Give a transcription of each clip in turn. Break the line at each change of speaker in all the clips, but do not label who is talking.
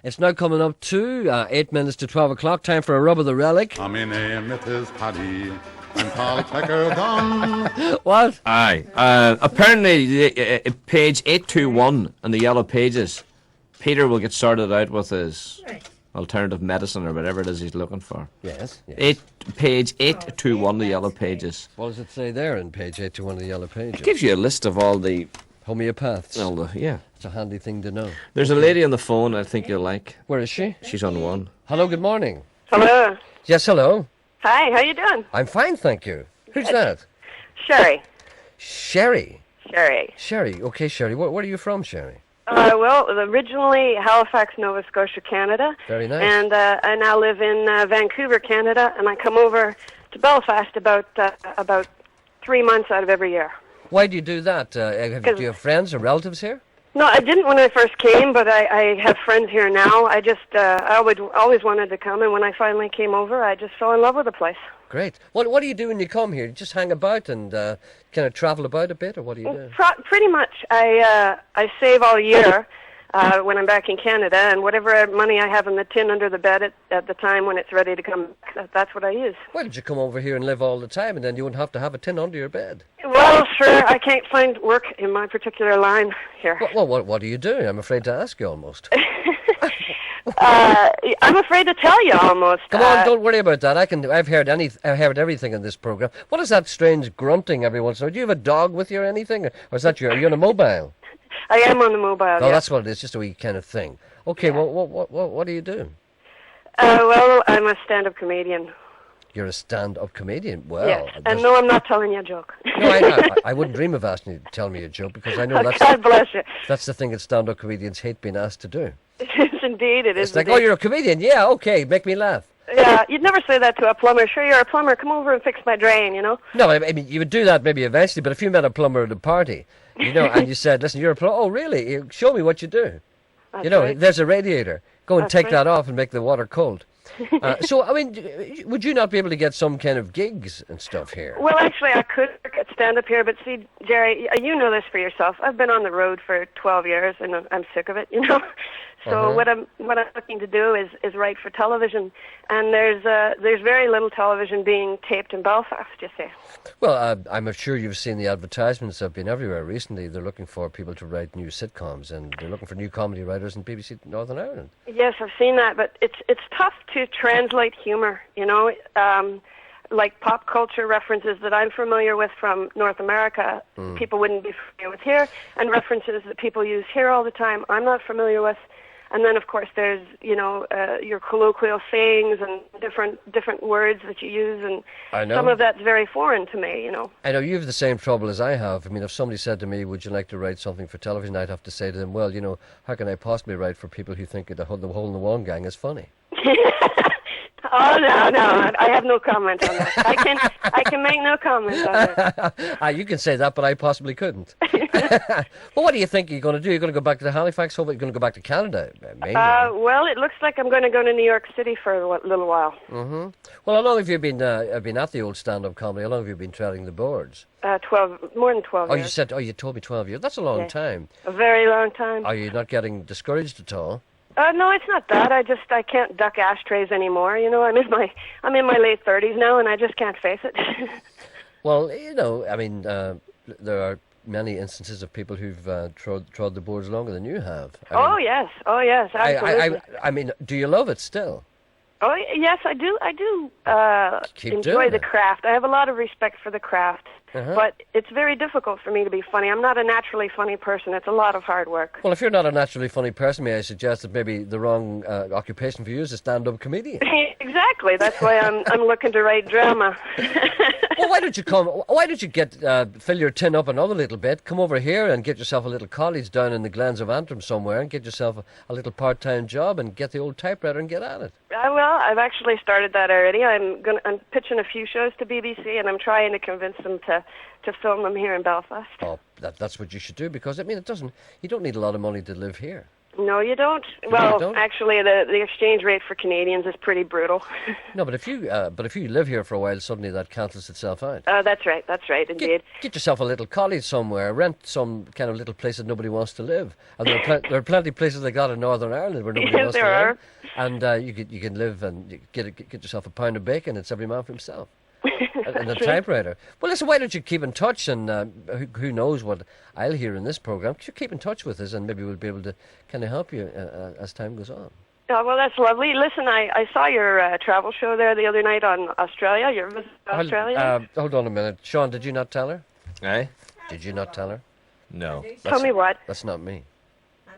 It's now coming up to 8 minutes to 12 o'clock. Time for a rub of the relic.
My name it is Paddy. I'm called Pecker Gun.
What?
Aye. Apparently, page 821 in the Yellow Pages, Peter will get sorted out with his alternative medicine or whatever it is he's looking for.
Yes.
Page 821, the Yellow Pages.
What does it say there in page 821 of the Yellow Pages?
It gives you a list of all the...
Homeopaths.
Yeah.
It's a handy thing to know.
There's a lady on the phone I think you'll like.
Where is she?
She's on one.
Hello, good morning.
Hello.
Yes, hello.
Hi, how you doing?
I'm fine, thank you. Who's that?
Sherry.
Sherry.
Sherry.
Sherry. Okay, Sherry. Where are you from, Sherry?
Well, originally Halifax, Nova Scotia, Canada.
Very nice.
And I now live in Vancouver, Canada, and I come over to Belfast about 3 months out of every year.
Why do you do that? Do you have friends or relatives here?
No, I didn't when I first came, but I have friends here now. I just I always wanted to come, and when I finally came over, I just fell in love with the place.
Great. What do you do when you come here? You just hang about and kind of travel about a bit, or what do you do?
Pretty much. I save all year when I'm back in Canada, and whatever money I have in the tin under the bed at the time when it's ready to come back, that's what I use.
Why don't you come over here and live all the time, and then you wouldn't have to have a tin under your bed?
Well, sure, I can't find work in my particular line here.
Well, what do you do? I'm afraid to ask you almost.
I'm afraid to tell you almost.
Come on, don't worry about that. I've heard everything in this program. What is that strange grunting every once in a while? Do you have a dog with you or anything, or is that are you on a mobile?
I am on the mobile.
No,
yeah.
that's what it is. Just a wee kind of thing. Okay, well, what do you do?
Well, I'm a stand-up comedian.
You're a stand-up comedian. Well,
yes, and no, I'm not telling you a joke.
No, I wouldn't dream of asking you to tell me a joke because I know
God bless you.
That's the thing that stand-up comedians hate being asked to do.
It is indeed. It is.
It's like,
indeed.
oh, you're a comedian. Yeah, okay, make me laugh.
Yeah, you'd never say that to a plumber. Sure, you're a plumber. Come over and fix my drain, you know?
No, I mean, you would do that maybe eventually, but if you met a plumber at a party, and you said, listen, you're a plumber. Oh, really? Show me what you do.
That's right.
There's a radiator. Go and
That's
take
right.
that off and make the water cold. So, I mean, would you not be able to get some kind of gigs and stuff here?
Well, actually, I could get stand-up here, but see, Gerry, you know this for yourself. I've been on the road for 12 years, and I'm sick of it, you know? So what I'm looking to do is write for television, and there's very little television being taped in Belfast, you see.
Well, I'm sure you've seen the advertisements that have been everywhere recently. They're looking for people to write new sitcoms, and they're looking for new comedy writers in BBC Northern Ireland.
Yes, I've seen that, but it's tough to translate humor, you know. Like pop culture references that I'm familiar with from North America, people wouldn't be familiar with here, and references that people use here all the time, I'm not familiar with. And then, of course, there's, your colloquial sayings and different words that you use, and some of that's very foreign to me, you know.
I know you have the same trouble as I have. I mean, if somebody said to me, would you like to write something for television, I'd have to say to them, well, how can I possibly write for people who think the Hole in the Wall gang is funny?
Oh, no, I have no comment on that. I can make no comment on that.
You can say that, but I possibly couldn't. Well, what do you think you're going to do? You're going to go back to Halifax? Hopefully you're going to go back to Canada, maybe.
Well, it looks like I'm going to go to New York City for a little while.
Mm-hmm. Well, how long have you been at the old stand-up comedy? How long have you been treading the boards?
12, more than 12 years.
You told me 12 years. That's a long time.
A very long time.
Are you not getting discouraged at all?
No, it's not that. I can't duck ashtrays anymore. You know, I'm in my late 30s now, and I just can't face it.
Well, I mean, there are many instances of people who've trod the boards longer than you have.
Yes, absolutely.
I mean, do you love it still?
Oh yes, I do. I do enjoy the craft. I have a lot of respect for the craft. But it's very difficult for me to be funny. I'm not a naturally funny person. It's a lot of hard work.
Well, if you're not a naturally funny person, may I suggest that maybe the wrong occupation for you is a stand-up comedian?
Exactly. That's why I'm looking to write drama.
Well, why don't you come? Why don't you fill your tin up another little bit? Come over here and get yourself a little college down in the Glens of Antrim somewhere, and get yourself a little part-time job, and get the old typewriter and get at it.
Well, I've actually started that already. I'm pitching a few shows to BBC, and I'm trying to convince them to film them here in Belfast.
Oh, that's what you should do, because I mean, you don't need a lot of money to live here.
No, you don't. Well,
don't?
actually, the exchange rate for Canadians is pretty brutal.
No, but if you live here for a while, suddenly that cancels itself out.
That's right, indeed.
Get yourself a little cottage somewhere. Rent some kind of little place that nobody wants to live. And there are plenty of places like that in Northern Ireland where nobody
Yes,
wants to
there
live. And you can live and you get yourself a pound of bacon. It's every man for himself. And a typewriter. Well, listen, why don't you keep in touch? And who knows what I'll hear in this program? Keep in touch with us, and maybe we'll be able to kind of help you as time goes on.
Oh, well, that's lovely. Listen, I saw your travel show there the other night on Australia. Your visit to Australia.
Hold on a minute, Sean. Did you not tell her?
Eh?
Did you not tell her?
No.
Tell me what?
That's not me.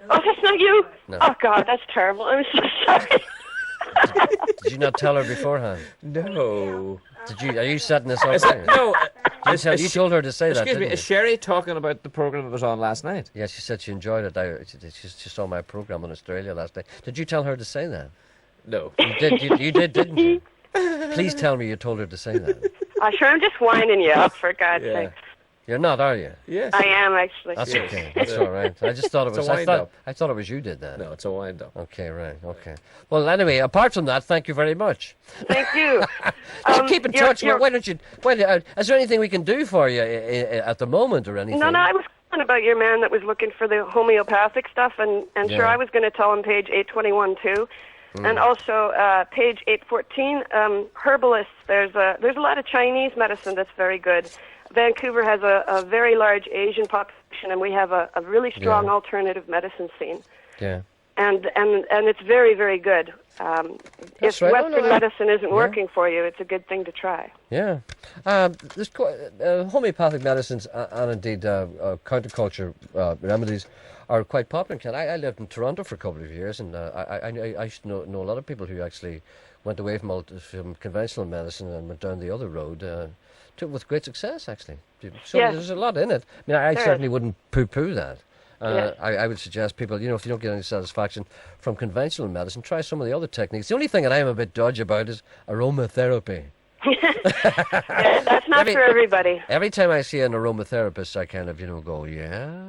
Oh, that's not you?
No.
Oh, God, that's terrible. I'm so sorry.
Did you not tell her beforehand?
No.
Did you? Are you setting this up?
No.
You told her to say that.
Excuse me,
Didn't
is
you?
Sherry talking about the program that was on last night?
Yeah, she said she enjoyed it. She saw my program in Australia last night. Did you tell her to say that?
No.
You did. You did, didn't you? Please tell me you told her to say that.
Sure, I'm just winding you up, for God's
Yeah.
sake.
You're not, are you?
Yes.
I am, actually.
That's okay. That's all right. I just thought it
It's a
was. I
wind-up.
thought it was you did that.
No, it's a wind up.
Okay, right. Okay. Well, anyway, apart from that, thank you very much.
Thank you.
Keep in touch. Why don't you? Is there anything we can do for you at the moment or anything?
No, I was calling about your man that was looking for the homeopathic stuff, and sure, I was going to tell him page 821 too. And also page 814, herbalists. There's a lot of Chinese medicine that's very good. Vancouver has a very large Asian population, and we have a really strong alternative medicine scene.
Yeah.
And it's very, very good. If
right.
Western medicine isn't working for you, it's a good thing to try.
Yeah. There's homeopathic medicines and indeed counterculture remedies are quite popular in Canada. I lived in Toronto for a couple of years, and I used to know a lot of people who actually went away from conventional medicine and went down the other road with great success, actually. So
Yes.
there's a lot in it. I mean, I
There
certainly
is.
wouldn't poo-poo that.
Yes.
I would suggest people, if you don't get any satisfaction from conventional medicine, try some of the other techniques. The only thing that I'm a bit dodgy about is aromatherapy.
Yeah, that's not for everybody.
Every time I see an aromatherapist, I kind of, go, yeah.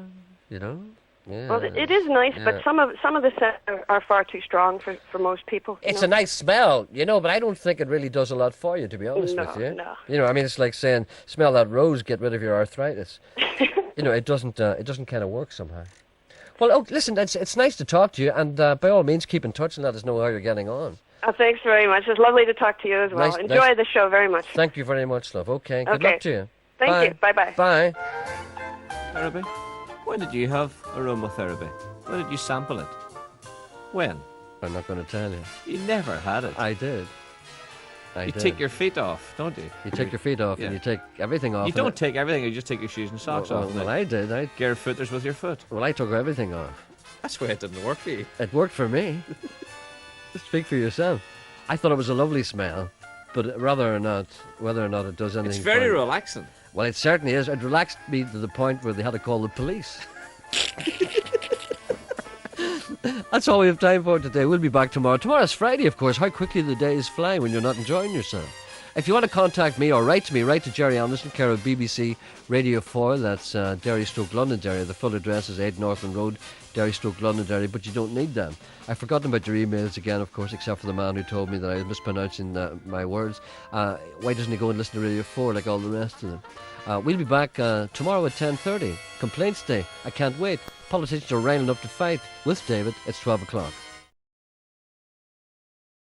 Well, it is nice, but some of the scents are far too strong for most people.
It's a nice smell, but I don't think it really does a lot for you, to be honest with you.
No.
I mean, it's like saying, smell that rose, get rid of your arthritis. It doesn't kind of work somehow. Well, listen, it's nice to talk to you, and by all means, keep in touch and let us know how you're getting on.
Oh, thanks very much. It's lovely to talk to you as well. Enjoy the show very much.
Thank you very much, love. Okay, good luck to you.
Thank you. Bye-bye.
Bye.
Therapy? When did you have aromatherapy? When did you sample it? When?
I'm not going to tell you.
You never had it.
I did.
You take your feet off, don't you?
You take your feet off and you take everything off.
You don't take everything, you just take your shoes and socks off.
Well, I did.
Get footers with your foot.
Well, I took everything off.
That's why it didn't work for you.
It worked for me. Speak for yourself. I thought it was a lovely smell, but whether or not it does anything.
It's very relaxing.
Well, it certainly is. It relaxed me to the point where they had to call the police. That's all we have time for today. We'll be back tomorrow. Tomorrow's Friday, of course. How quickly the days fly when you're not enjoying yourself. If you want to contact me or write to me, write to Gerry Anderson, care of BBC Radio 4. That's Derry Stoke Londonderry. The full address is 8 Northland Road, Derry Stoke Londonderry, but you don't need that. I've forgotten about your emails again, of course, except for the man who told me that I was mispronouncing my words. Why doesn't he go and listen to Radio 4 like all the rest of them? We'll be back tomorrow at 10:30. Complaints Day. I can't wait. Politicians are lining up to fight with David. It's 12 o'clock.